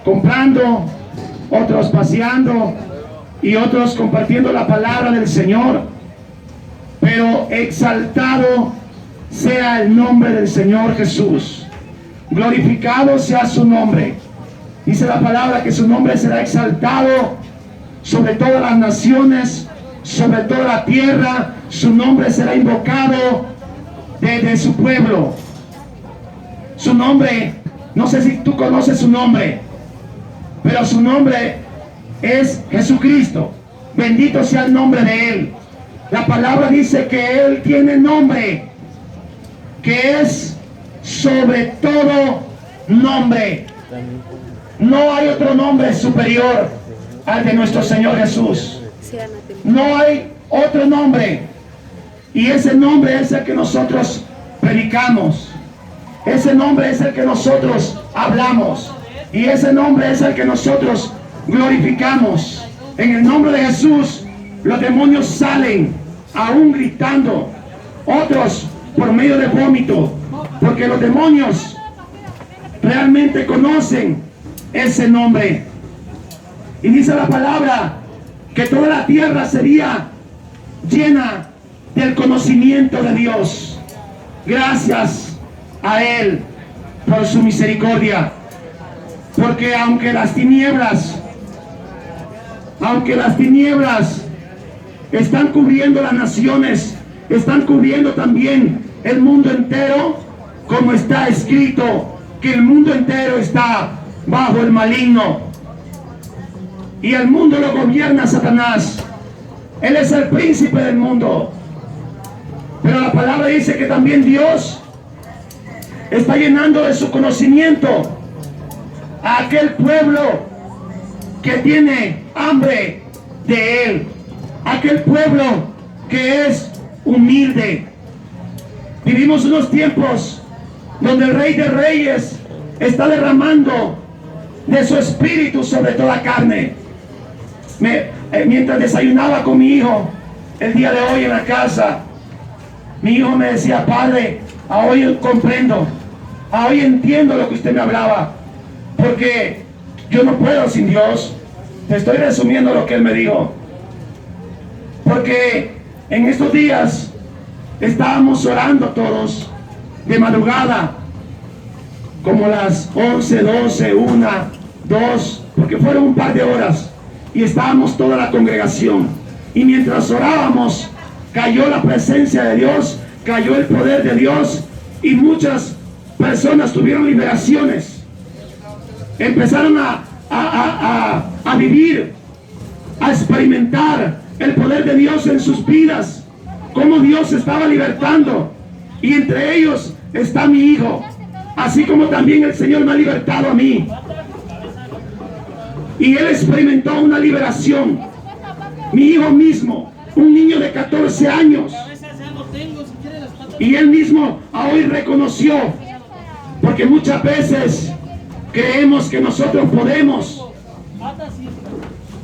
comprando, otros paseando y otros compartiendo la palabra del Señor. Pero exaltado sea el nombre del Señor Jesús. Glorificado sea su nombre. Dice la palabra que su nombre será exaltado sobre todas las naciones, sobre toda la tierra. Su nombre será invocado desde su pueblo. Su nombre, no sé si tú conoces su nombre, pero su nombre es Jesucristo. Bendito sea el nombre de Él. La palabra dice que Él tiene nombre, que es sobre todo nombre. No hay otro nombre superior al de nuestro Señor Jesús. No hay otro nombre. Y ese nombre es el que nosotros predicamos. Ese nombre es el que nosotros hablamos. Y ese nombre es el que nosotros glorificamos. En el nombre de Jesús, los demonios salen, aún gritando. Otros por medio de vómito. Porque los demonios realmente conocen ese nombre. Y dice la palabra que toda la tierra sería llena del conocimiento de Dios. Gracias a Él por su misericordia. Porque aunque las tinieblas están cubriendo las naciones, están cubriendo también el mundo entero, como está escrito que el mundo entero está bajo el maligno y el mundo lo gobierna Satanás. Él es el príncipe del mundo. Pero la palabra dice que también Dios está llenando de su conocimiento a aquel pueblo que tiene hambre de Él, aquel pueblo que es humilde. Vivimos unos tiempos donde el Rey de Reyes está derramando de su espíritu sobre toda carne. Mientras desayunaba con mi hijo el día de hoy en la casa, mi hijo me decía: padre, a hoy comprendo, a hoy entiendo lo que usted me hablaba, porque yo no puedo sin Dios. Te estoy resumiendo lo que él me dijo, porque en estos días estábamos orando todos de madrugada, como las 11, 12, 1, 2, porque fueron un par de horas, y estábamos toda la congregación, y mientras orábamos cayó la presencia de Dios, cayó el poder de Dios, y muchas personas tuvieron liberaciones, empezaron a vivir, a experimentar el poder de Dios en sus vidas, cómo Dios estaba libertando. Y entre ellos está mi hijo, así como también el Señor me ha libertado a mí. Y él experimentó una liberación. Mi hijo mismo, un niño de 14 años, y él mismo hoy reconoció, porque muchas veces creemos que nosotros podemos,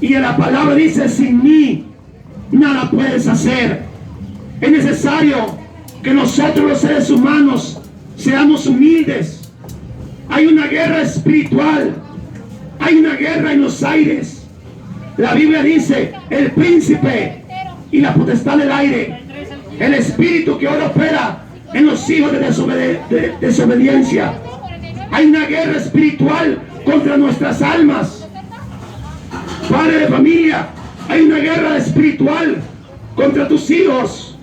y en la palabra dice: sin mí nada puedes hacer. Es necesario que nosotros los seres humanos seamos humildes. Hay una guerra espiritual, hay una guerra en los aires. La Biblia dice: el príncipe y la potestad del aire, el espíritu que ahora opera en los hijos de desobediencia. Hay una guerra espiritual contra nuestras almas. Padre de familia, hay una guerra espiritual contra tus hijos,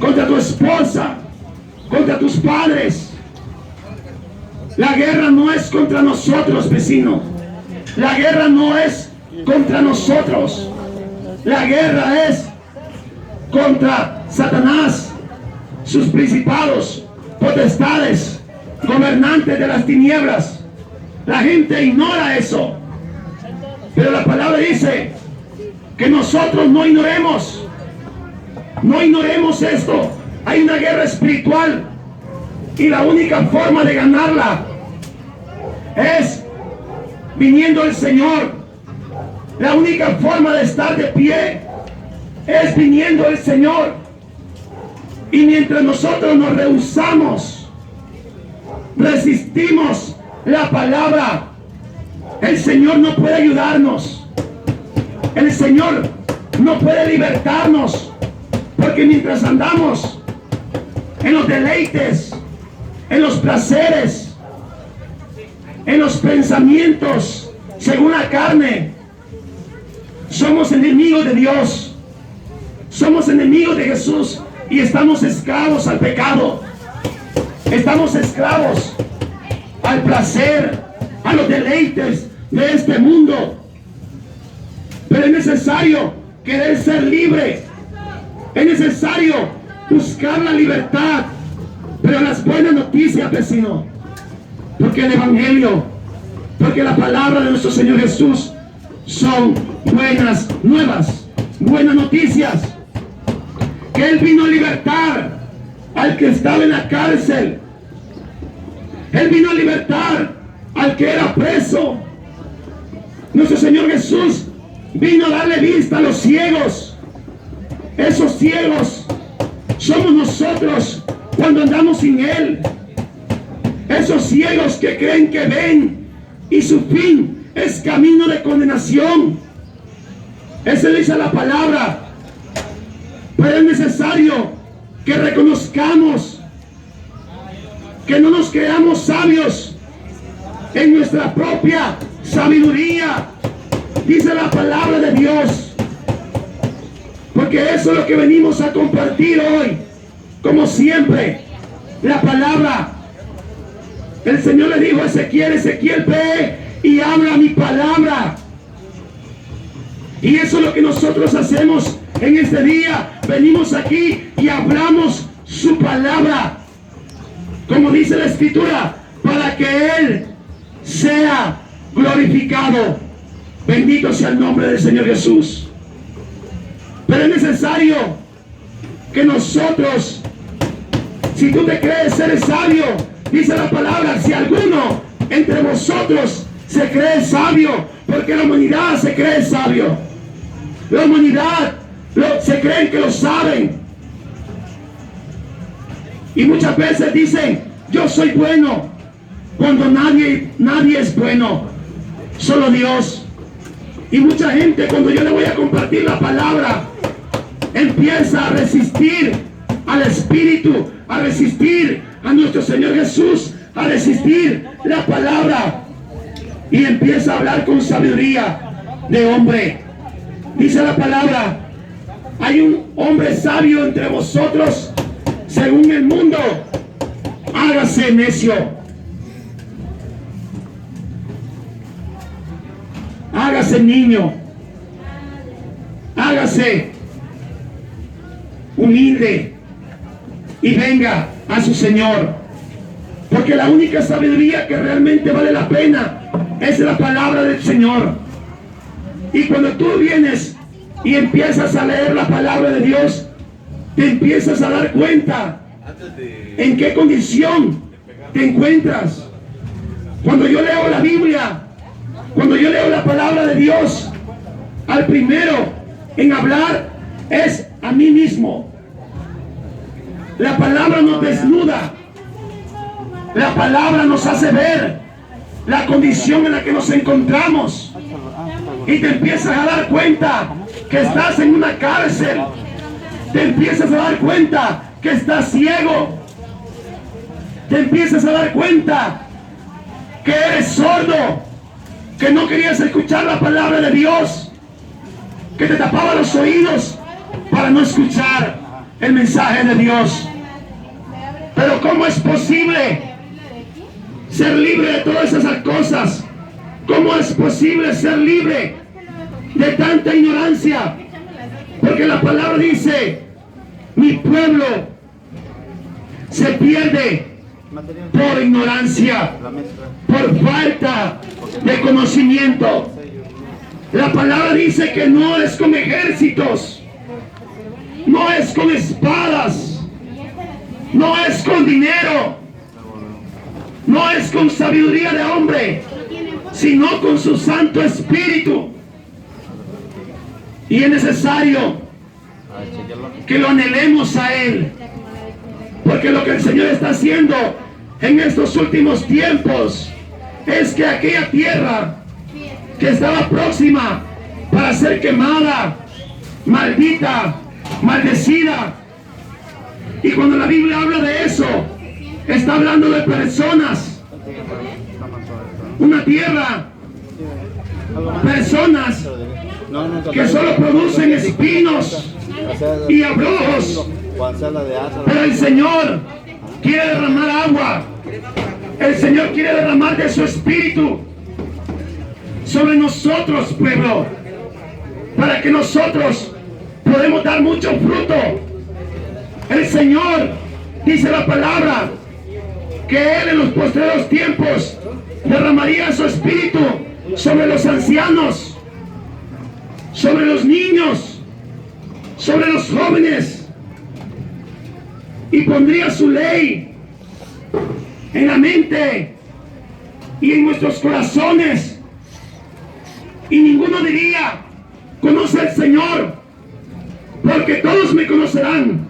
contra tu esposa, contra tus padres. La guerra no es contra nosotros, vecino. La guerra no es contra nosotros. La guerra es contra Satanás, sus principados, potestades, gobernantes de las tinieblas. La gente ignora eso, pero la palabra dice que nosotros no ignoremos esto. Hay una guerra espiritual, y la única forma de ganarla es viniendo el Señor. La única forma de estar de pie es viniendo el Señor. Y mientras nosotros nos rehusamos, resistimos la palabra, El Señor no puede ayudarnos. El Señor no puede libertarnos. Porque mientras andamos en los deleites, en los placeres, en los pensamientos según la carne, somos enemigos de Dios. Somos enemigos de Jesús y estamos esclavos al pecado. Estamos esclavos al placer, a los deleites de este mundo. Pero es necesario querer ser libre. Es necesario buscar la libertad. Pero las buenas noticias, vecino, porque el Evangelio, porque la palabra de nuestro Señor Jesús son buenas nuevas, buenas noticias. Que Él vino a libertar al que estaba en la cárcel. Él vino a libertar al que era preso. Nuestro Señor Jesús vino a darle vista a los ciegos. Esos ciegos somos nosotros cuando andamos sin Él. Esos ciegos que creen que ven y su fin es camino de condenación. Esa dice la palabra. Pero es necesario que reconozcamos, que no nos creamos sabios en nuestra propia sabiduría. Dice la palabra de Dios. Porque eso es lo que venimos a compartir hoy. Como siempre, la palabra. El Señor le dijo a Ezequiel: Ezequiel, ve y habla mi palabra. Y eso es lo que nosotros hacemos en este día. Venimos aquí y hablamos su palabra. Como dice la Escritura, para que Él sea glorificado. Bendito sea el nombre del Señor Jesús. Pero es necesario que nosotros, si tú te crees ser sabio, dice la palabra, si alguno entre vosotros se cree sabio, porque la humanidad se cree sabio. La humanidad se creen que lo saben. Y muchas veces dicen: yo soy bueno, cuando nadie es bueno, solo Dios. Y mucha gente, cuando yo le voy a compartir la palabra, empieza a resistir al Espíritu, a resistir a nuestro Señor Jesús, a resistir la palabra, y empieza a hablar con sabiduría de hombre. Dice la palabra: hay un hombre sabio entre vosotros, según el mundo, hágase necio. Hágase niño. Hágase humilde y venga a su Señor. Porque la única sabiduría que realmente vale la pena es la palabra del Señor. Y cuando tú vienes y empiezas a leer la palabra de Dios, te empiezas a dar cuenta en qué condición te encuentras. Cuando yo leo la Biblia, cuando yo leo la palabra de Dios, al primero en hablar es a mí mismo. La palabra nos desnuda. La palabra nos hace ver la condición en la que nos encontramos. Y te empiezas a dar cuenta que estás en una cárcel. Te empiezas a dar cuenta que estás ciego. Te empiezas a dar cuenta que eres sordo, que no querías escuchar la palabra de Dios, que te tapaba los oídos para no escuchar el mensaje de Dios. Pero ¿cómo es posible ser libre de todas esas cosas? ¿Cómo es posible ser libre de tanta ignorancia? Porque la palabra dice: mi pueblo se pierde por ignorancia, por falta de conocimiento. La palabra dice que no es con ejércitos, no es con espadas, no es con dinero, no es con sabiduría de hombre, sino con su Santo Espíritu. Y es necesario que lo anhelemos a Él, porque lo que el Señor está haciendo en estos últimos tiempos es que aquella tierra que estaba próxima para ser quemada, maldita, maldecida. Y cuando la Biblia habla de eso, está hablando de personas, una tierra, personas que solo producen espinos y abrojos. Pero el Señor quiere derramar agua. El Señor quiere derramar de su espíritu sobre nosotros, pueblo, para que nosotros podamos dar mucho fruto. El Señor, dice la palabra, que Él en los postreros tiempos derramaría su espíritu sobre los ancianos, sobre los niños, sobre los jóvenes, y pondría su ley en la mente y en nuestros corazones, y ninguno diría: conoce al Señor, porque todos me conocerán,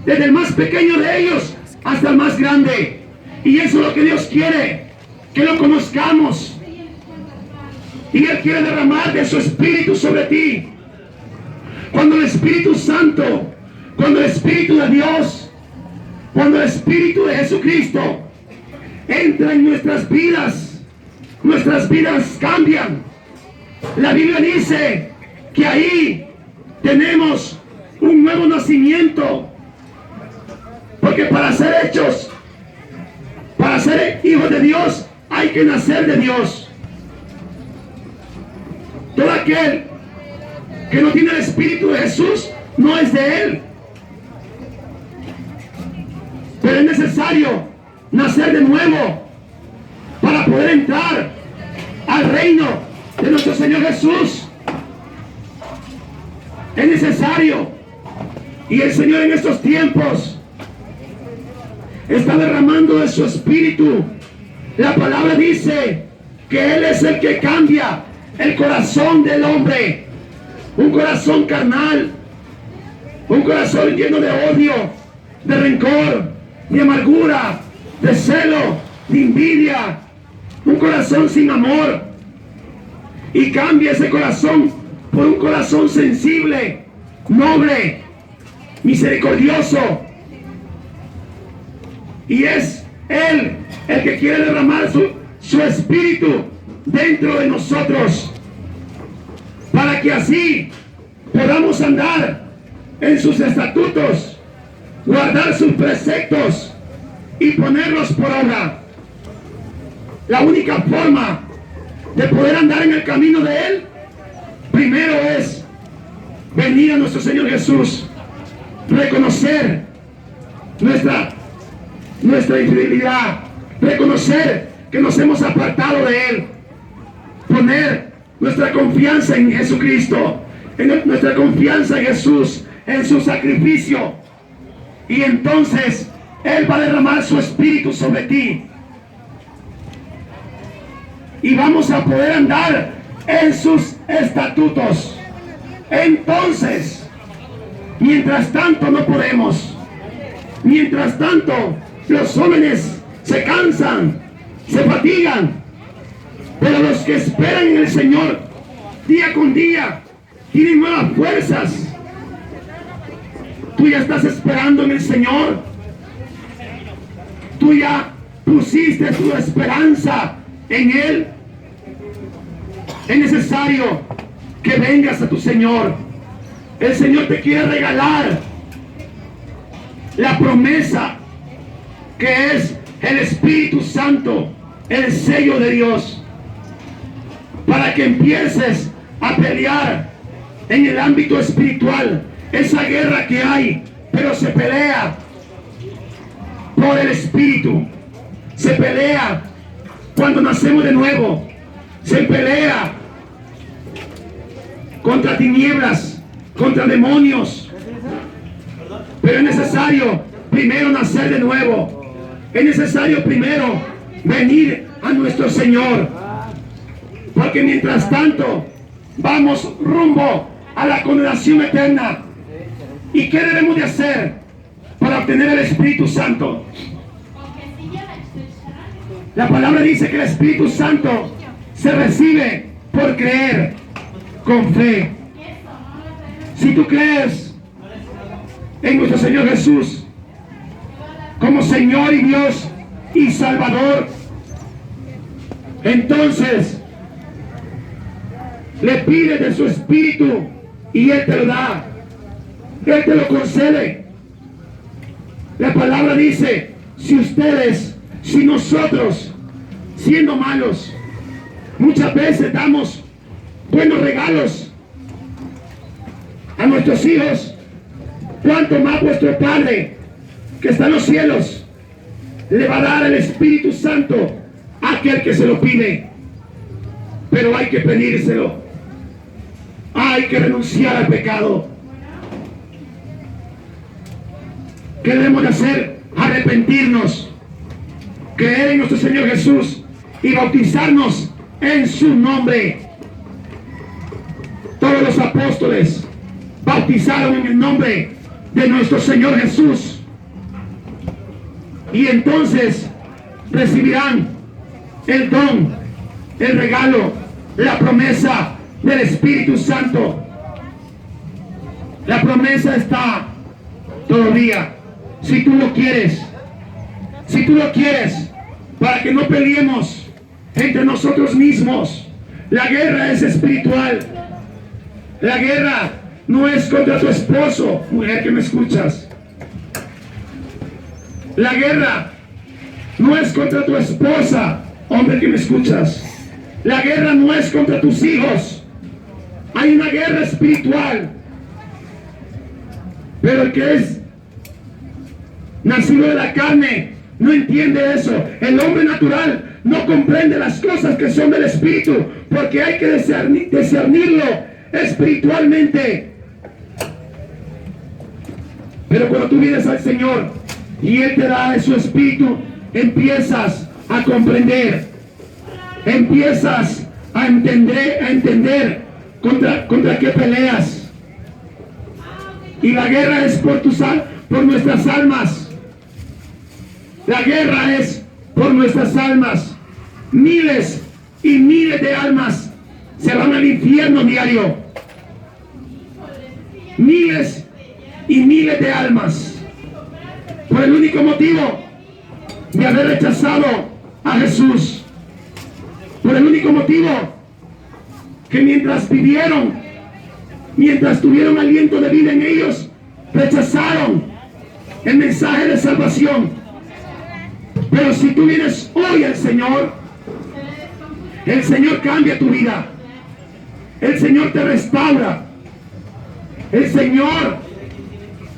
desde el más pequeño de ellos hasta el más grande. Y eso es lo que Dios quiere, que lo conozcamos. Y Él quiere derramar de su espíritu sobre ti. Cuando el Espíritu Santo, cuando el Espíritu de Dios, cuando el Espíritu de Jesucristo entra en nuestras vidas cambian. La Biblia dice que ahí tenemos un nuevo nacimiento, porque para ser hijos de Dios, hay que nacer de Dios. Todo aquel que no tiene el Espíritu de Jesús no es de Él. Pero es necesario nacer de nuevo para poder entrar al reino de nuestro Señor Jesús. Es necesario. Y el Señor en estos tiempos está derramando de su espíritu. La palabra dice que Él es el que cambia el corazón del hombre. Un corazón carnal, un corazón lleno de odio, de rencor, de amargura, de celo, de envidia, un corazón sin amor, y cambia ese corazón por un corazón sensible, noble, misericordioso. Y es Él el que quiere derramar su espíritu dentro de nosotros, para que así podamos andar en sus estatutos, guardar sus preceptos y ponerlos por obra. La única forma de poder andar en el camino de Él, primero es venir a nuestro Señor Jesús, reconocer nuestra infidelidad, reconocer que nos hemos apartado de Él, poner nuestra confianza en Jesucristo, nuestra confianza en Jesús, en su sacrificio, y entonces Él va a derramar su espíritu sobre ti, y vamos a poder andar en sus estatutos. Entonces, mientras tanto no podemos. Mientras tanto, los jóvenes se cansan, se fatigan, pero los que esperan en el Señor día con día tienen nuevas fuerzas. Tú ya estás esperando en el Señor. Tú ya pusiste tu esperanza en Él. Es necesario que vengas a tu Señor. El Señor te quiere regalar la promesa que es el Espíritu Santo, el sello de Dios, para que empieces a pelear en el ámbito espiritual, esa guerra que hay, pero se pelea por el Espíritu, se pelea cuando nacemos de nuevo, se pelea contra tinieblas, contra demonios, pero es necesario primero nacer de nuevo. Es necesario primero venir a nuestro Señor, porque mientras tanto vamos rumbo a la condenación eterna. ¿Y qué debemos de hacer para obtener el Espíritu Santo? La palabra dice que el Espíritu Santo se recibe por creer con fe. Si tú crees en nuestro Señor Jesús como Señor y Dios y Salvador, entonces le pides de su Espíritu y Él te lo da, Él te lo concede. La palabra dice, si nosotros, siendo malos, muchas veces damos buenos regalos a nuestros hijos, cuanto más vuestro Padre que está en los cielos le va a dar el Espíritu Santo a aquel que se lo pide. Pero hay que pedírselo, hay que renunciar al pecado. ¿Qué debemos de hacer? Arrepentirnos, creer en nuestro Señor Jesús y bautizarnos en su nombre. Todos los apóstoles bautizaron en el nombre de nuestro Señor Jesús, y entonces recibirán el don, el regalo, la promesa del Espíritu Santo. La promesa está todavía, si tú lo quieres, para que no peleemos entre nosotros mismos. La guerra es espiritual. La guerra no es contra tu esposo, mujer que me escuchas. La guerra no es contra tu esposa, hombre que me escuchas. La guerra no es contra tus hijos. Hay una guerra espiritual. Pero el que es nacido de la carne no entiende eso. El hombre natural no comprende las cosas que son del Espíritu, porque hay que discernirlo espiritualmente. Pero cuando tú vienes al Señor y Él te da de su Espíritu, empiezas a comprender, empiezas a entender contra qué peleas. Y la guerra es por nuestras almas. La guerra es por nuestras almas. Miles y miles de almas se van al infierno diario. Miles y miles de almas, por el único motivo de haber rechazado a Jesús. Por el único motivo que mientras vivieron, mientras tuvieron aliento de vida en ellos, rechazaron el mensaje de salvación. Pero si tú vienes hoy al Señor, el Señor cambia tu vida. El Señor te restaura. El Señor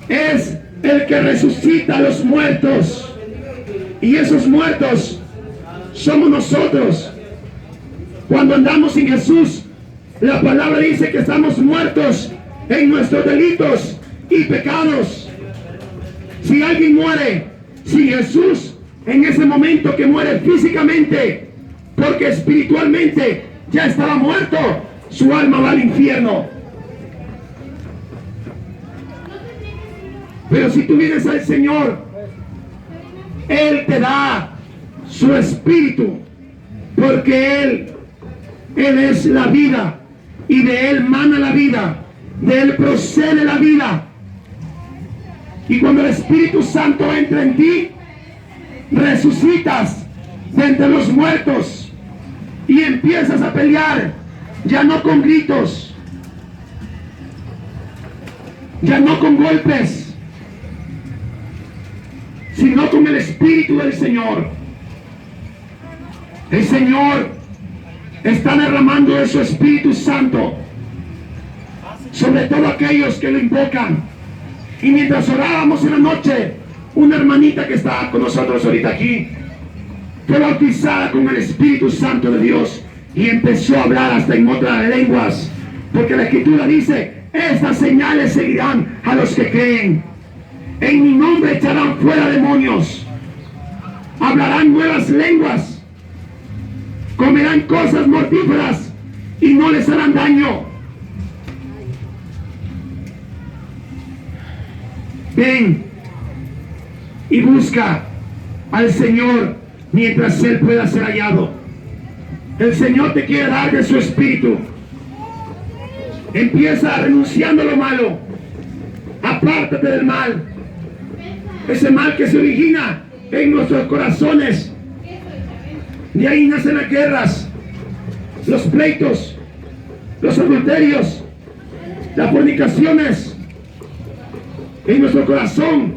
es el que resucita a los muertos. Y esos muertos somos nosotros. Cuando andamos sin Jesús, la palabra dice que estamos muertos en nuestros delitos y pecados. Si alguien muere sin Jesús, en ese momento que muere físicamente, porque espiritualmente ya estaba muerto, su alma va al infierno. Pero si tú vienes al Señor, Él te da su Espíritu, porque Él es la vida, y de Él mana la vida, de Él procede la vida. Y cuando el Espíritu Santo entra en ti, resucitas de entre los muertos y empiezas a pelear, ya no con gritos, ya no con golpes, sino con el Espíritu del Señor. El Señor está derramando de su Espíritu Santo sobre todos aquellos que lo invocan. Y mientras orábamos en la noche, una hermanita que está con nosotros ahorita aquí fue bautizada con el Espíritu Santo de Dios y empezó a hablar hasta en otras lenguas, porque la Escritura dice: estas señales seguirán a los que creen. En mi nombre echarán fuera demonios, hablarán nuevas lenguas, comerán cosas mortíferas y no les harán daño. Ven y busca al Señor mientras Él pueda ser hallado. El Señor te quiere dar de su espíritu. Empieza renunciando a lo malo. Apártate del mal. Ese mal que se origina en nuestros corazones. De ahí nacen las guerras, los pleitos, los adulterios, las fornicaciones. En nuestro corazón,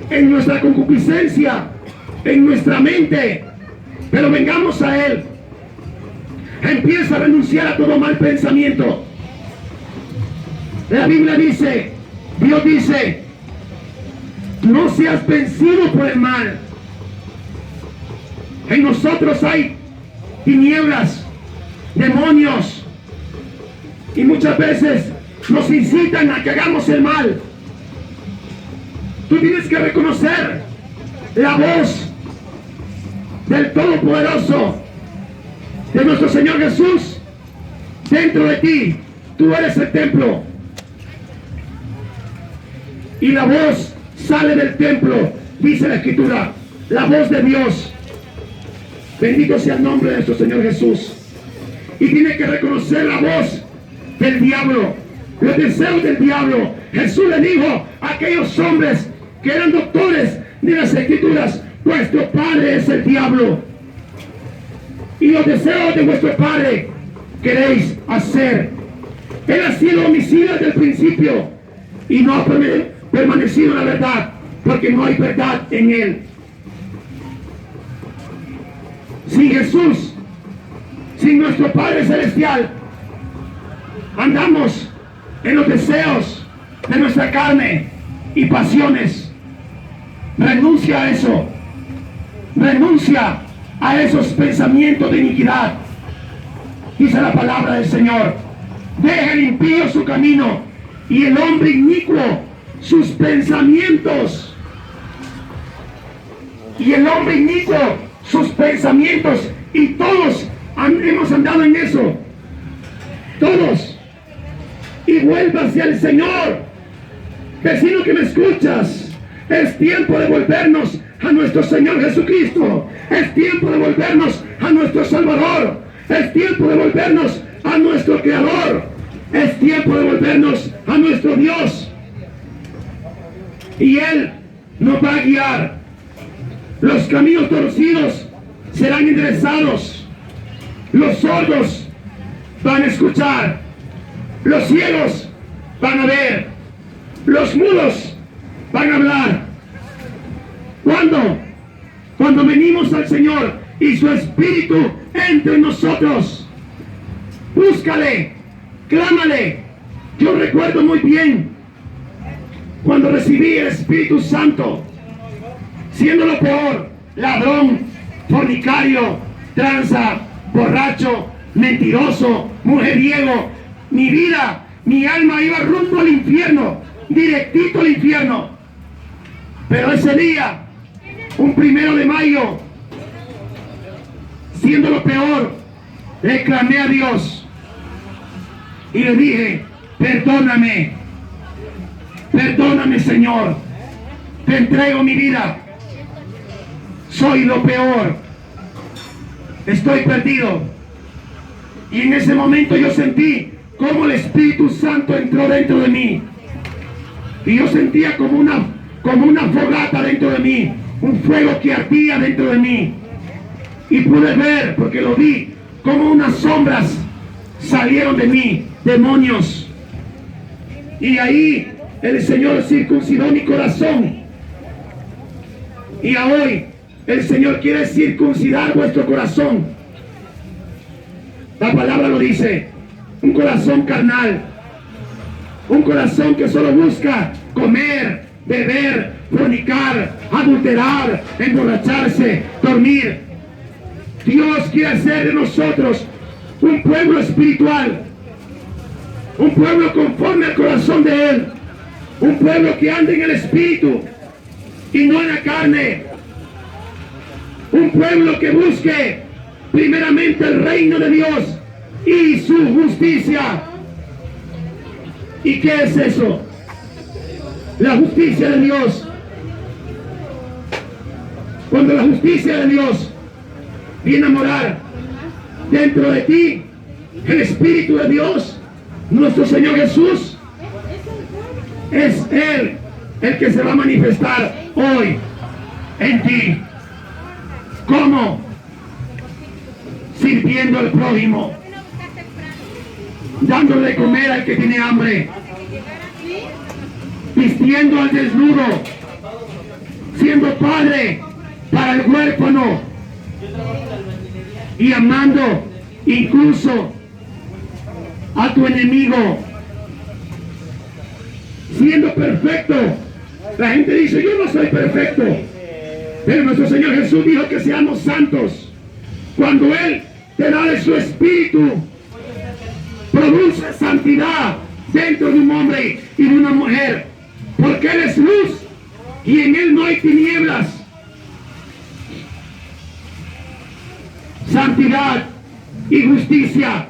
en nuestra concupiscencia, en nuestra mente. Pero vengamos a Él. Empieza a renunciar a todo mal pensamiento. La Biblia dice, Dios dice, no seas vencido por el mal. En nosotros hay tinieblas, demonios, y muchas veces nos incitan a que hagamos el mal. Tú tienes que reconocer la voz del Todopoderoso, de nuestro Señor Jesús, dentro de ti. Tú eres el templo. Y la voz sale del templo, dice la Escritura, la voz de Dios. Bendito sea el nombre de nuestro Señor Jesús. Y tiene que reconocer la voz del diablo, los deseos del diablo. Jesús le dijo a aquellos hombres que eran doctores de las Escrituras, vuestro padre es el diablo, y los deseos de vuestro padre queréis hacer. Él ha sido homicida desde el principio y no ha permanecido en la verdad, porque no hay verdad en él. Sin Jesús, sin nuestro Padre Celestial, andamos en los deseos de nuestra carne y pasiones. Renuncia a eso. Renuncia a esos pensamientos de iniquidad. Dice la palabra del Señor: deja el impío su camino y el hombre inicuo sus pensamientos. Y el hombre inicuo sus pensamientos. Y todos hemos andado en eso. Todos. Y vuélvase al Señor. Vecino que me escuchas, es tiempo de volvernos a nuestro Señor Jesucristo. Es tiempo de volvernos a nuestro Salvador. Es tiempo de volvernos a nuestro Creador. Es tiempo de volvernos a nuestro Dios. Y Él nos va a guiar. Los caminos torcidos serán enderezados. Los sordos van a escuchar. Los ciegos van a ver. Los mudos van a hablar. ¿Cuándo? Cuando venimos al Señor y su Espíritu entre nosotros. Búscale, clámale. Yo recuerdo muy bien cuando recibí el Espíritu Santo, siendo lo peor, ladrón, fornicario, tranza, borracho, mentiroso, mujeriego. Mi vida, mi alma iba rumbo al infierno, directito al infierno. Pero ese día, un 1 de mayo, siendo lo peor, le clamé a Dios y le dije: perdóname, perdóname, Señor, te entrego mi vida, soy lo peor, estoy perdido. Y en ese momento yo sentí como el Espíritu Santo entró dentro de mí, y yo sentía como una fogata dentro de mí, un fuego que ardía dentro de mí, y pude ver, porque lo vi, como unas sombras salieron de mí, demonios. Y ahí el Señor circuncidó mi corazón, y a hoy el Señor quiere circuncidar vuestro corazón. La palabra lo dice: un corazón carnal, un corazón que solo busca comer, beber, fornicar, adulterar, emborracharse, dormir. Dios quiere hacer de nosotros un pueblo espiritual, un pueblo conforme al corazón de Él, un pueblo que ande en el Espíritu y no en la carne, un pueblo que busque primeramente el reino de Dios y su justicia. ¿Y qué es eso? La justicia de Dios. Cuando la justicia de Dios viene a morar dentro de ti el Espíritu de Dios, nuestro Señor Jesús, es Él el que se va a manifestar hoy en ti. ¿Cómo? Sirviendo al prójimo, dándole de comer al que tiene hambre, vistiendo al desnudo, siendo padre para el huérfano y amando incluso a tu enemigo, siendo perfecto. La gente dice, yo no soy perfecto, pero nuestro Señor Jesús dijo que seamos santos. Cuando Él te da de su espíritu, produce santidad dentro de un hombre y de una mujer, porque Él es luz y en Él no hay tinieblas. Santidad y justicia,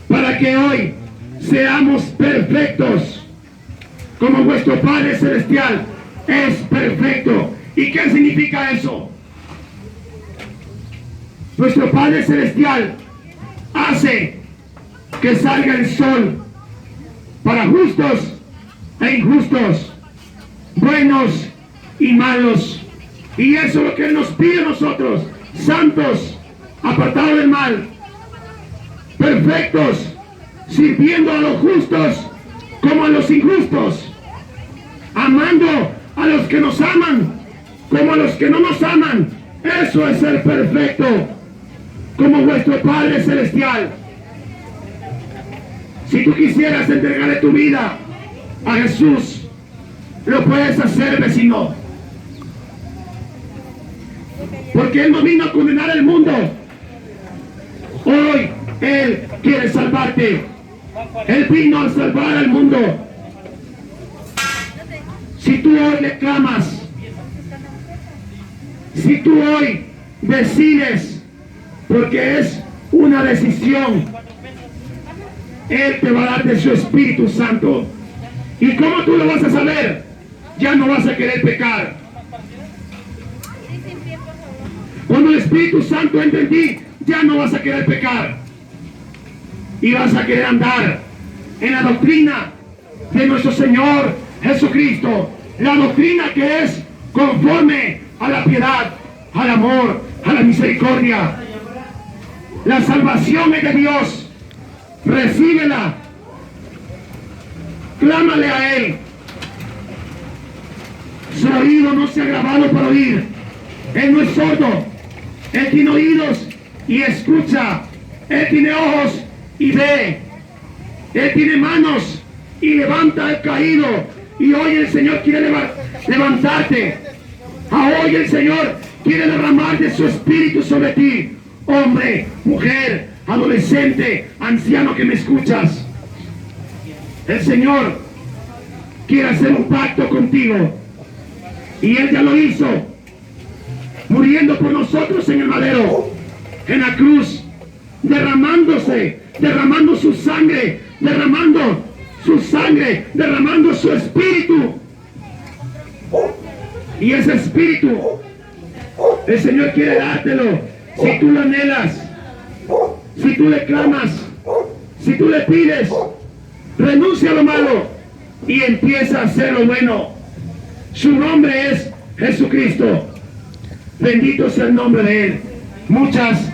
para que hoy seamos perfectos como vuestro Padre Celestial es perfecto. ¿Y qué significa eso? Nuestro Padre Celestial hace que salga el sol para justos e injustos, buenos y malos. Y eso es lo que Él nos pide a nosotros: santos, apartados del mal, perfectos, sirviendo a los justos como a los injustos, amando a los que nos aman como a los que no nos aman. Eso es ser perfecto como vuestro Padre Celestial. Si tú quisieras entregarle tu vida a Jesús, lo puedes hacer, vecino, porque Él no vino a condenar al mundo. Hoy Él quiere salvarte. Él vino a salvar al mundo. Si tú hoy le clamas, si tú hoy decides, porque es una decisión, Él te va a dar de su Espíritu Santo. ¿Y cómo tú lo vas a saber? Ya no vas a querer pecar. Cuando el Espíritu Santo entre en ti, ya no vas a querer pecar. Y vas a querer andar en la doctrina de nuestro Señor Jesucristo. La doctrina que es conforme a la piedad, al amor, a la misericordia. La salvación es de Dios. Recíbela. Clámale a Él. Su oído no se ha grabado para oír. Él no es sordo. Él tiene oídos y escucha. Él tiene ojos y ve. Él tiene manos y levanta al caído. Y hoy el Señor quiere levantarte. Hoy el Señor quiere derramar de su Espíritu sobre ti. Hombre, mujer, adolescente, anciano que me escuchas. El Señor quiere hacer un pacto contigo. Y Él ya lo hizo, muriendo por nosotros en el madero, en la cruz, derramando su sangre, derramando su Espíritu. Y ese Espíritu el Señor quiere dártelo si tú lo anhelas, si tú le clamas, si tú le pides. Renuncia a lo malo y empieza a hacer lo bueno. Su nombre es Jesucristo. Bendito sea el nombre de Él. Muchas